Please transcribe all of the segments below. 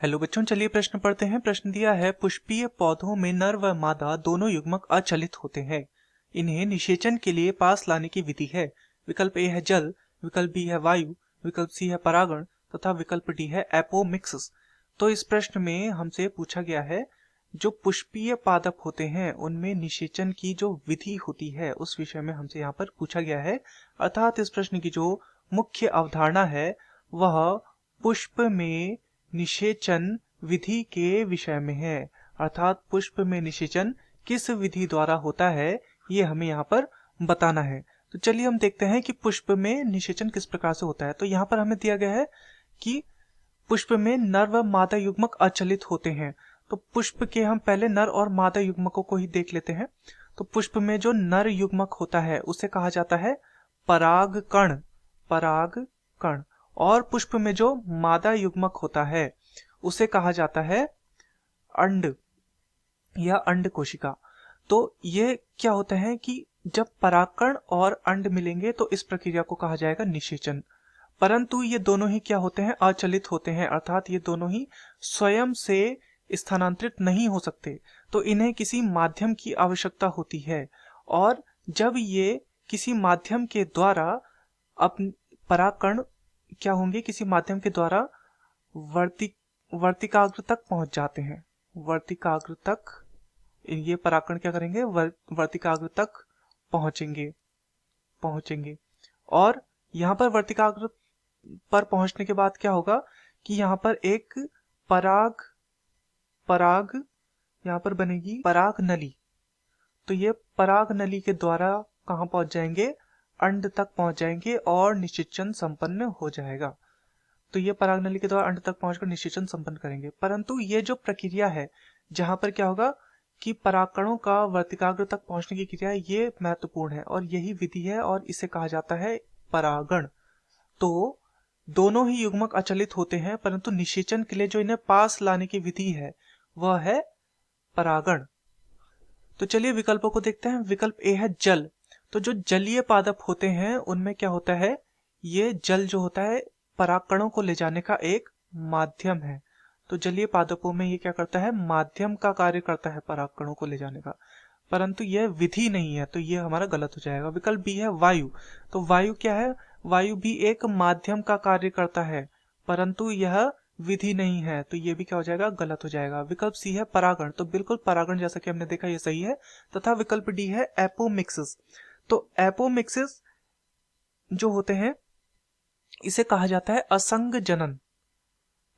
Hello बच्चों, चलिए प्रश्न पढ़ते हैं। प्रश्न दिया है, पुष्पीय पौधों में नर व मादा दोनों युग्मक अचलित होते हैं। इन्हें निषेचन के लिए पास लाने की विधि है। विकल्प ए है जल, विकल्प बी है वायु, विकल्प सी है परागण तथा विकल्प डी है एपोमिक्सिस। तो इस प्रश्न में हमसे पूछा गया है, जो पुष्पीय पादप होते हैं उनमें निषेचन की जो विधि होती है उस विषय में हमसे यहाँ पर पूछा गया है। अर्थात इस प्रश्न की जो मुख्य अवधारणा है वह पुष्प में निषेचन विधि के विषय में है। अर्थात पुष्प में निषेचन किस विधि द्वारा होता है ये हमें यहाँ पर बताना है। तो चलिए हम देखते हैं कि पुष्प में निषेचन किस प्रकार से होता है। तो यहाँ पर हमें दिया गया है कि पुष्प में नर व मादा युग्मक अचलित होते हैं। तो पुष्प के हम पहले नर और मादा युग्मकों को ही देख लेते हैं। तो पुष्प में जो नर युग्मक होता है उसे कहा जाता है परागकण, परागकण। और पुष्प में जो मादा युग्मक होता है उसे कहा जाता है अंड या अंड कोशिका। तो ये क्या होता है कि जब परागकण और अंड मिलेंगे तो इस प्रक्रिया को कहा जाएगा निषेचन। परंतु ये दोनों ही क्या होते हैं, अचलित होते हैं। अर्थात ये दोनों ही स्वयं से स्थानांतरित नहीं हो सकते, तो इन्हें किसी माध्यम की आवश्यकता होती है। और जब ये किसी माध्यम के द्वारा अपने परागकण क्या होंगे, किसी माध्यम के द्वारा वर्तिकाग्र तक पहुंच जाते हैं। वर्तिकाग्र तक ये परागकण क्या करेंगे, वर्तिकाग्र तक पहुंचेंगे। और यहाँ पर वर्तिकाग्र पर पहुंचने के बाद क्या होगा कि यहाँ पर एक पराग यहाँ पर बनेगी पराग नली। तो ये पराग नली के द्वारा कहाँ पहुंच जाएंगे, अंड तक पहुंच जाएंगे और निषेचन संपन्न हो जाएगा। तो ये पराग नली के द्वारा अंड तक पहुंचकर निषेचन संपन्न करेंगे। परंतु ये जो प्रक्रिया है जहां पर क्या होगा कि परागकणों का वर्तिकाग्र तक पहुंचने की क्रिया है, ये महत्वपूर्ण है और यही विधि है और इसे कहा जाता है परागण। तो दोनों ही युग्मक अचलित होते हैं, परंतु निषेचन के लिए जो इन्हें पास लाने की विधि है वह है परागण। तो चलिए विकल्पों को देखते हैं। विकल्प ए है जल। तो जो जलीय पादप होते हैं उनमें क्या होता है, ये जल जो होता है परागकणों को ले जाने का एक माध्यम है। तो जलीय पादपों में ये क्या करता है, माध्यम का कार्य करता है परागकणों को ले जाने का, परंतु यह विधि नहीं है। तो ये हमारा गलत हो जाएगा। विकल्प बी है वायु। तो वायु क्या है, वायु भी एक माध्यम का कार्य करता है, परंतु यह विधि नहीं है। तो ये भी क्या हो जाएगा, गलत हो जाएगा। विकल्प सी है परागण। तो बिल्कुल परागण जैसा कि हमने देखा ये सही है। तथा विकल्प डी है एपोमिक्सिस। तो एपोमिक्सिस जो होते हैं इसे कहा जाता है असंग जनन।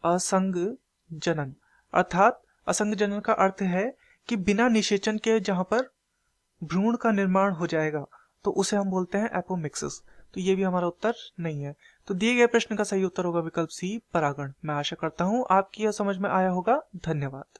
असंग जनन अर्थात असंग जनन का अर्थ है कि बिना निषेचन के जहां पर भ्रूण का निर्माण हो जाएगा तो उसे हम बोलते हैं एपोमिक्सिस। तो ये भी हमारा उत्तर नहीं है। तो दिए गए प्रश्न का सही उत्तर होगा विकल्प सी परागण। मैं आशा करता हूं आपकी यह समझ में आया होगा। धन्यवाद।